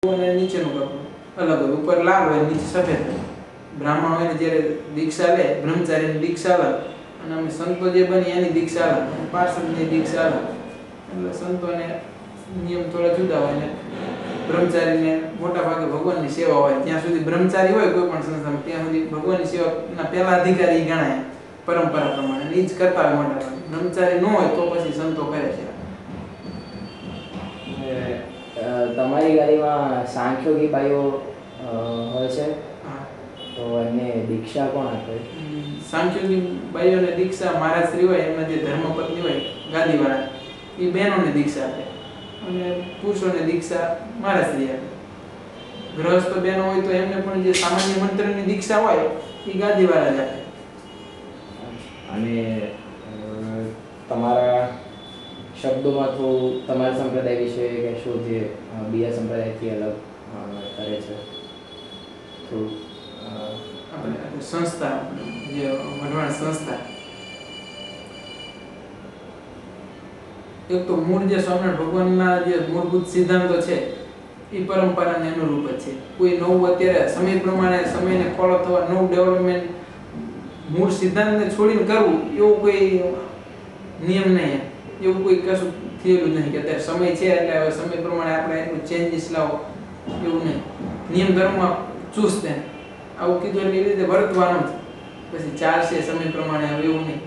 અને નીચેનું કપડું અલગ હોય, ઉપર લાલ હોય નીચે સફેદ હોય. બ્રાહ્મણ હોય ને જ્યારે દીક્ષા લે, બ્રહ્મચારીની દીક્ષા અલગ, અને અમે સંતો જે બની એની દીક્ષા અલગ, પાર્ષદની દીક્ષા અલગ. એટલે સંતોને નિયમ થોડા જુદા હોય ને બ્રહ્મચારીને મોટા ભાગે ભગવાનની સેવા હોય. ત્યાં સુધી બ્રહ્મચારી હોય કોઈ પણ સંસ્થામાં ત્યાં સુધી ભગવાનની સેવાના પહેલા અધિકારી ગણાય પરંપરા પ્રમાણે, એ જ કરતા હોય મોટા ભાગે. બ્રહ્મચારી ન હોય તો પછી સંતો કરે છે. તમારી ગાડીમાં સાંખ્યોગી બાઈઓ હોય છે, તો એમને દીક્ષા કોણ આપે? સાંખ્યોગી બાઈઓને દીક્ષા મહારાજ શ્રી હોય, એમના જે ધર્મપત્ની હોય ગાદીવાળા, એ બહેનોને દીક્ષા આપે, અને પુરુષોને દીક્ષા મહારાજ શ્રી આપે. ગૃહસ્થ બહેનો હોય તો એમને પણ જે સામાન્ય મંત્રની દીક્ષા હોય એ ગાદીવાળા જ આપે. અને તમારા શબ્દોમાં થોડું તમારા સંપ્રદાય વિશે કહેશો, જે બીજા સંપ્રદાયથી અલગ કરે છે થોડું? આપણે સંસ્થા, જે વઢવાણ સંસ્થા, એક તો મૂળ જે સ્વામિનારાયણ ભગવાનના જે મૂળભૂત સિદ્ધાંતો છે એ પરંપરાને અનુરૂપ જ છે. કોઈ નવું અત્યારે સમય પ્રમાણે સમયને ફોલો થવા નવું ડેવલપમેન્ટ મૂળ સિદ્ધાંતને છોડીને કરવું એવું કોઈ નિયમ નહીં, એવું કોઈ કશું થયેલું નહીં કે અત્યારે સમય છે એટલે હવે સમય પ્રમાણે આપણે એટલું ચેન્જીસ લાવો, એવું નહીં. નિયમ ધર્મમાં ચુસ્ત એમ આવું કીધું એટલે એવી રીતે વર્તવાનું જ, પછી ચાલશે સમય પ્રમાણે, હવે એવું નહીં.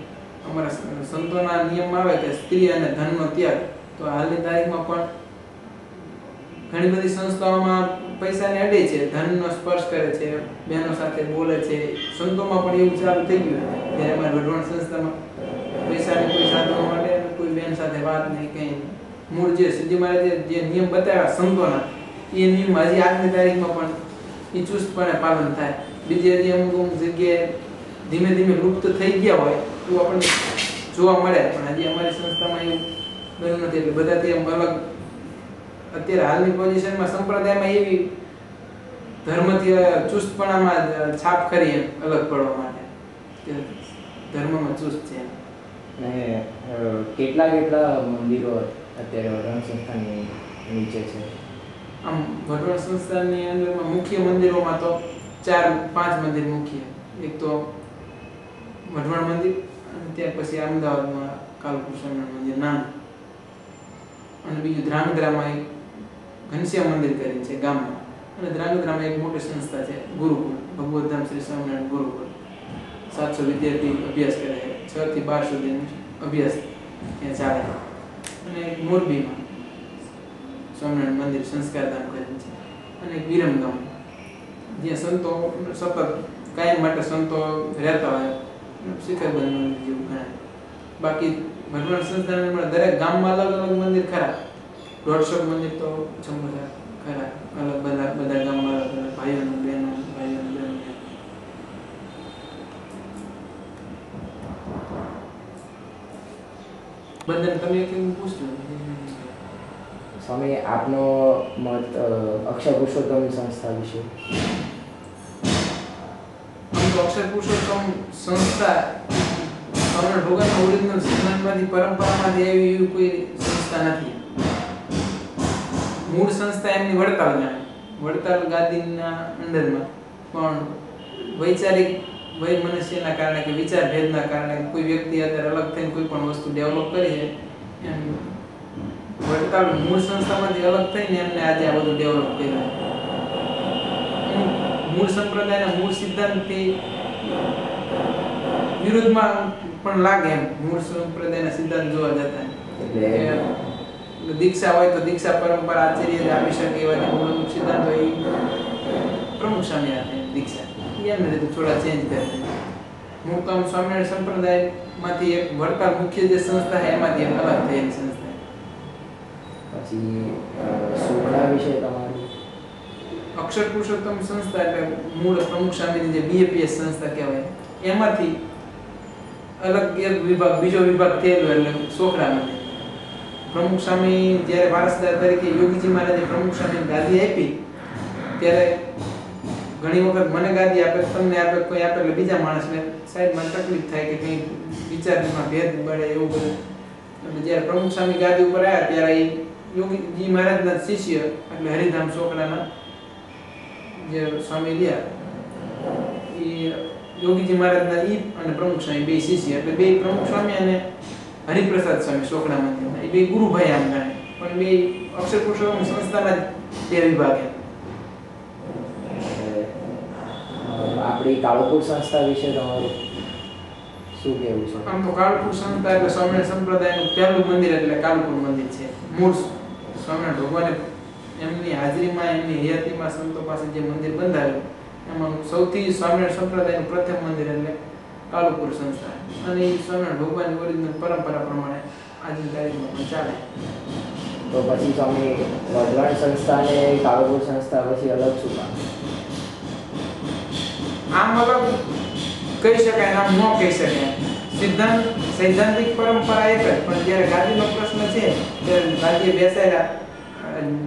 અમારા સંતોના નિયમમાં આવે કે સ્ત્રી અને ધનનો ત્યાગ, તો હાલની તારીખમાં પણ ઘણી બધી સંસ્થાઓમાં પૈસાને અડે છે, ધનનો સ્પર્શ કરે છે, બહેનો સાથે બોલે છે. સંતોમાં પણ એવું ચાલુ થઈ ગયું. જ્યારે અમારી વઢવાણ સંસ્થામાં પૈસાને કોઈ સાધનો માટે કોઈ બહેન સાથે વાત નહીં, કંઈ મૂળ જે સીધી મારે જે નિયમ બતાવ્યા સંતોના, એ નિયમ હજી આજની તારીખમાં પણ એ ચુસ્તપણે પાલન થાય. બીજી હજી અમુક જગ્યાએ ધીમે ધીમે લુપ્ત થઈ ગયા હોય એવું આપણને જોવા મળે, પણ હજી અમારી સંસ્થામાં એવું બન્યું નથી. એટલે બધાથી એમ અલગ અત્યારે હાલની પોઝિશનમાં સંપ્રદાયમાં એવી ધર્મથી ચુસ્તપણામાં છાપ કરી એમ અલગ પડવા માટે કે ધર્મમાં ચુસ્ત છે. અને કેટલા મંદિરો અત્યારે વઢવાણ સંસ્થાની નીચે છે? આમ વઢવાણ સંસ્થાની અંદરમાં મુખ્ય મંદિરોમાં તો 4-5 મંદિર મુખ્ય. એક તો વઢવાણ મંદિર, અને ત્યાર પછી અમદાવાદમાં કાલભૂષણનું મંદિર નાનું, અને બીજું ધ્રાંગધ્રામાં એક ઘનશ્યામ મંદિર કરીને છે ગામમાં, અને ધ્રાંગધ્રામાં એક મોટી સંસ્થા છે ગુરુકુળ, ભગવતધામ શ્રી સ્વામિનારાયણ ગુરુકુળ. 700 વિદ્યાર્થી અભ્યાસ કરે છે, 6 થી 12 સુધીનો અભ્યાસ ત્યાં ચાલે. અને એક મોરબીમાં સ્વામિનારાયણ મંદિર સંસ્કારધામ કરીને છે, અને એક વિરમગામ જ્યાં સંતો સતત કાયમ માટે સંતો રહેતા હોય, શિખરબંધ મંદિર જેવું ગણાય. બાકી વઢવાણ સંસ્થાના દરેક ગામમાં અલગ અલગ મંદિર ખરા, 150 મંદિર તો જંબુસર ખરા, અલગ બધા ગામમાં અલગ અલગ ભાઈઓનું બહેનો. બંધન તમે કેવું પૂછજો સ્વામી, આપનો મત અક્ષર પુરુષોત્તમ સંસ્થા વિશે? અક્ષર પુરુષોત્તમ સંસ્થા સ્વામિનારાયણ ભગવાનના ઓરિજિનલ સિદ્ધાંતમાંથી પરંપરામાંથી એવી કોઈ સંસ્થા નથી. મૂળ સંસ્થા એમની વડતાલ ગણાય, વડતાલ ગાદીના અંડરમાં. પણ વૈચારિક વૈમનસ્યના કારણે કે વિચાર ભેદના કારણે કોઈ વ્યક્તિ અત્યારે અલગ થઈને કોઈ પણ વસ્તુ ડેવલપ કરી છે, એમ વડતાલ મૂળ સંસ્થામાંથી અલગ થઈને એમને આજે આ બધું ડેવલપ કર્યું. મૂળ સંપ્રદાયના મૂળ સિદ્ધાંતથી વિરુદ્ધમાં પણ લાગે એમ મૂળ સંપ્રદાયના સિદ્ધાંત જોવા જતા. એટલે દીક્ષા હોય તો દીક્ષા પરંપરા આચાર્ય આપી શકે એવા જે મૂળ સિદ્ધાંત હોય એ પ્રમુખ સ્વામી આપે દીક્ષા, એમને રીતે થોડા ચેન્જ કરે. મૂળ તો આમ સ્વામિનારાયણ સંપ્રદાયમાંથી એક વડતાલ મુખ્ય જે સંસ્થા છે એમાંથી એક અલગ થયેલી સંસ્થા. પછી સુખડા વિશે તમારું? અક્ષર પુરુષોત્તમ સંસ્થા એટલે મૂળ પ્રમુખ સ્વામીની જે બીએપીએસ સંસ્થા કહેવાય, એમાંથી અલગ એક વિભાગ, બીજો વિભાગ થયેલો એટલે સોખડામાંથી. પ્રમુખ સ્વામી જ્યારે વારસદાર તરીકે યોગીજી મહારાજે પ્રમુખ સ્વામીની ગાદી આપી ત્યારે ઘણી વખત મને ગાદી આપે, તમને આપે, કોઈ આપે એટલે બીજા માણસને સાઈડમાં તકલીફ થાય કે કંઈ વિચારમાં ભેદ પડે એવું બધું. એટલે જ્યારે પ્રમુખ સ્વામી ગાદી ઉપર આવ્યા ત્યારે એ યોગીજી મહારાજના શિષ્ય એટલે હરિધામ ચોકડાના જે સ્વામી રહ્યા એ યોગીજી મહારાજના ઈ અને પ્રમુખ સ્વામી બે શિષ્ય એટલે બે પ્રમુખ સ્વામી અને હરિપ્રસાદ સ્વામી ચોકડા મંદિરના એ બે ગુરુભાઈ આમ ગણાય પણ બે અક્ષર પુરુષોત્તમ સંસ્થાના તે વિભાગે. આપણી કાળુપુર સંસ્થા વિશે તમારું શું કહેવું છે? આમ તો કાળુપુર સંસ્થા એટલે સ્વામિનારાયણ સંપ્રદાયનું પહેલું મંદિર એટલે કાળુપુર મંદિર છે. મૂળ સ્વામિનારાયણ ભગવાને એમની હાજરીમાં એમની હયાતીમાં સંતો પાસે જે મંદિર બંધાવ્યું એમાં સૌથી સ્વામિનારાયણ સંપ્રદાયનું પ્રથમ મંદિર એટલે કાળુપુર સંસ્થા અને એ સ્વામિનારાયણ ભગવાનની ઓરિજિનલ પરંપરા પ્રમાણે આજની તારીખમાં પણ ચાલે. તો પછી સ્વામી વઢવાણ સંસ્થા અને કાળુપુર સંસ્થા પછી અલગ શું કામ? આમ અલગ કહી શકાય આમ ન કહી શકાય. સૈદ્ધાંતિક પરંપરા એક જ પણ જ્યારે ગાદીનો પ્રશ્ન છે ત્યારે ગાદીએ બેસાડ્યા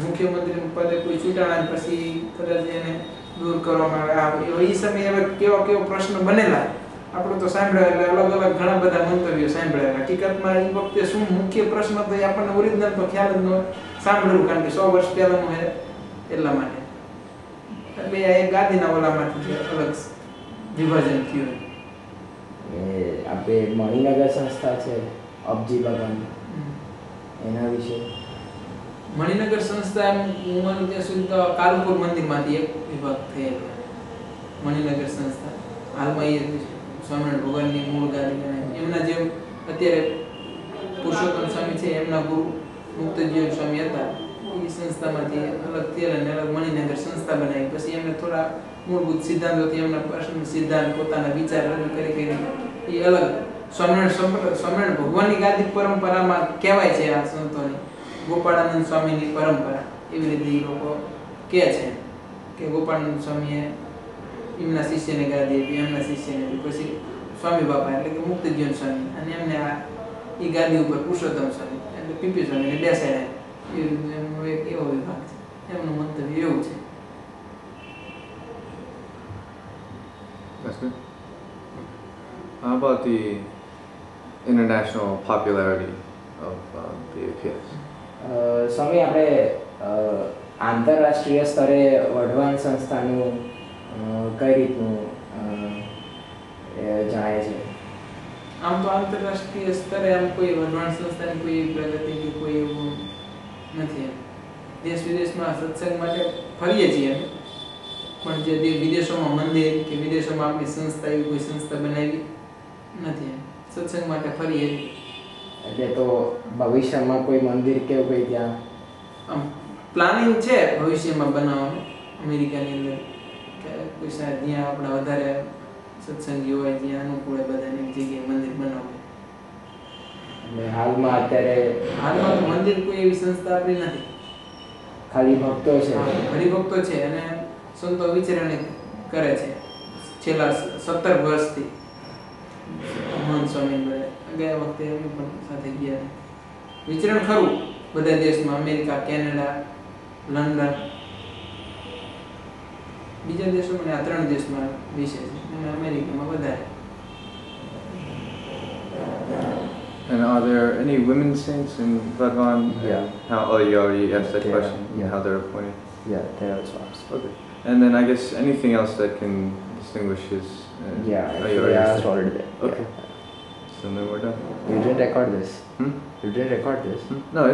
મુખ્યમંત્રી પદે કોઈ ચૂંટાણા પછી કદાચ એને દૂર કરવામાં આવે એ સમયે હવે કેવો પ્રશ્ન બનેલા આપણે તો સાંભળ્યા એટલે અલગ અલગ ઘણા બધા મંતવ્યો સાંભળ્યા. હકીકતમાં એ વખતે શું મુખ્ય પ્રશ્ન તો એ આપણને ઓરિજિનલ તો ખ્યાલ જ ન સાંભળ્યું કારણ કે 100 વર્ષ પહેલાનું હે એટલા માટે એટલે આ એક ગાદીના ઓલામાંથી અલગ વિભાજન થયું. આપણે મણિનગર સંસ્થા છે અબજી ભગવાન એના વિશે? મણિનગર સંસ્થા હું માનું ત્યાં સુધી તો કાલુપુર મંદિરમાંથી એક વિભાગ થયેલો. મણિનગર સંસ્થા હાલમાં એ સ્વામિનારાયણ ભગવાનની મૂળ ગાદી એમના જે અત્યારે પુરુષોત્તમ સ્વામી છે એમના ગુરુ મુક્તજીવન સ્વામી હતા એ સંસ્થામાંથી અલગ થયેલ અને અલગ મણિનગર સંસ્થા બનાવી. પછી એમને થોડા મૂળભૂત સિદ્ધાંતોથી એમના પર્સનલ સિદ્ધાંત પોતાના વિચાર રજૂ કરી એ અલગ સ્વામિનારાયણ ભગવાનની ગાદી પરંપરામાં કહેવાય છે આ સંતોની ગોપાળાનંદ સ્વામીની પરંપરા એવી રીતે એ લોકો કહે છે કે ગોપાળાનંદ સ્વામીએ એમના શિષ્યને ગાદી આપી એમના શિષ્યને પછી સ્વામી બાપા એટલે કે મુક્તજીવન સ્વામી અને એમને આ એ ગાદી ઉપર પુરુષોત્તમ સ્વામી એટલે પીપી સ્વામીને બેસાડ્યા એમનો એક એવો વિભાગ છે. એમનું મંતવ્ય એવું છે. That's good. How about the international popularity of the APS? સ્વામી આપણે આંતરરાષ્ટ્રીય સ્તરે વઢવાણ સંસ્થાનું કઈ રીતનું જણાય છે? આમ તો આંતરરાષ્ટ્રીય સ્તરે આમ કોઈ વઢવાણ સંસ્થાની કોઈ પ્રગતિ કે કોઈ એવું નથી. દેશ વિદેશમાં સત્સંગ માટે ફરીએ છીએ પણ જે વિદેશોમાં મંદિર કે વિદેશોમાં આપણી સંસ્થા એવી કોઈ સંસ્થા બનાવી નથી. સત્સંગ માટે ફરીએ એટલે તો ભવિષ્યમાં કોઈ મંદિર કે કોઈ ત્યાં આમ પ્લાનિંગ છે ભવિષ્યમાં બનાવવાનું અમેરિકાની અંદર કે કોઈ સાહેબ જ્યાં આપણે વધારે સત્સંગી હોય જ્યાં અનુકૂળ બધાની જગ્યાએ મંદિર બનાવવું. એટલે હાલમાં તો મંદિર કોઈ એવી સંસ્થા આપણી નથી. ખાલી ભક્તો છે, હરિભક્તો છે અને સંતો વિચરણ કરે છે છેલ્લા 17 વર્ષથી. મહંત સ્વામી ગયા વખતે અમે પણ સાથે ગયા વિચરણ ખરું બધા દેશમાં અમેરિકા, કેનેડા, લંડન બીજા દેશોમાં આ 3 દેશમાં વિશે છે અને અમેરિકામાં વધારે. And are there any women saints in Bhagwan? Yeah. How? Oh, you already asked that Yeah, question. yeah. How they're appointed. Yeah, they also asked. Okay. And then I guess anything else that can distinguish his. Yeah, oh, you actually already I said- asked already that. Okay. Yeah. So then we're done. You didn't record this. Hmm? You didn't record this. No.